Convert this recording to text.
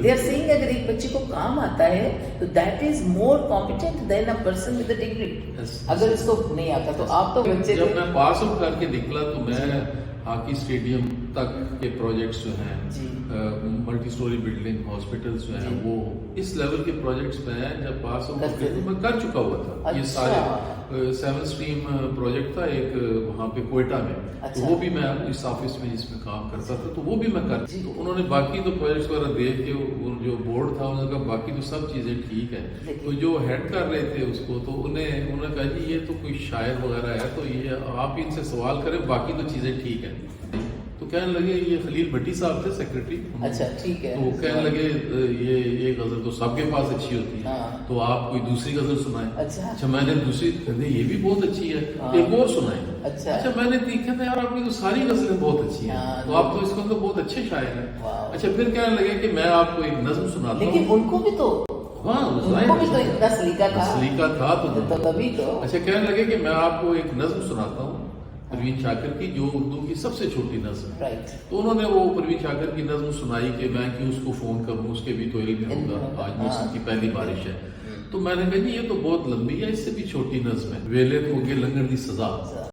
They are saying اگر ایک بچے کو کام آتا ہے تو that is more competent than a person with a degree. اگر اس کو نہیں آتا تو آپ تو بچے جب میں پاس آؤٹ کر کے نکلا تو میں ہاکی اسٹیڈیم تک کے پروجیکٹس جو ہیں ملٹی سٹوری بلڈنگ ہاسپٹلس جو ہیں وہ اس لیول کے پروجیکٹس میں جب پاس آؤٹ کیا تو میں کر چکا ہوا تھا. یہ سارے 7 اسٹریم پروجیکٹ تھا ایک وہاں پہ کوئٹہ میں, تو وہ بھی میں اس آفس میں جس میں کام کرتا تھا تو وہ بھی میں کرتا. تو انہوں نے باقی تو پروجیکٹس وغیرہ دیکھ کے جو بورڈ تھا انہوں نے کہا باقی تو سب چیزیں ٹھیک ہیں. تو جو ہیڈ کر رہے تھے اس کو تو انہوں نے کہا جی یہ تو کوئی شاعر وغیرہ ہے تو یہ آپ ان سے سوال کریں باقی تو چیزیں ٹھیک ہیں. تو کہنے لگے یہ خلیل بھٹی صاحب تھے سیکرٹری. اچھا ٹھیک ہے. تو کہنے لگے یہ غزل تو سب کے پاس اچھی ہوتی ہے تو آپ کوئی دوسری غزل سنائیں. اچھا میں نے دوسری کہتے یہ بھی بہت اچھی ہے ایک اور سنائیں. اچھا میں نے دیکھا تھا یار آپ کی تو ساری غزلیں بہت اچھی ہیں تو آپ تو اس کے اندر بہت اچھے شاعر ہیں. اچھا پھر کہنے لگے کہ میں آپ کو ایک نظم سناتا ہوں. لیکن ان کو بھی تو اتنا سلیقہ تھا تو تبھی تو. اچھا کہنے لگے کہ میں آپ کو ایک نظم سناتا ہوں پروین شاکر کی جو اردو کی سب سے چھوٹی نظم. تو انہوں نے وہ پروین شاکر کی نظم سنائی کہ میں کیوں اس کو فون کروں اس کے بھی تو علم ہوگا آج موسم کی پہلی بارش ہے. تو میں نے کہا جی یہ تو بہت لمبی ہے اس سے بھی چھوٹی نظم ہے ویلے تو ہوگی لنگڑ دی سزا.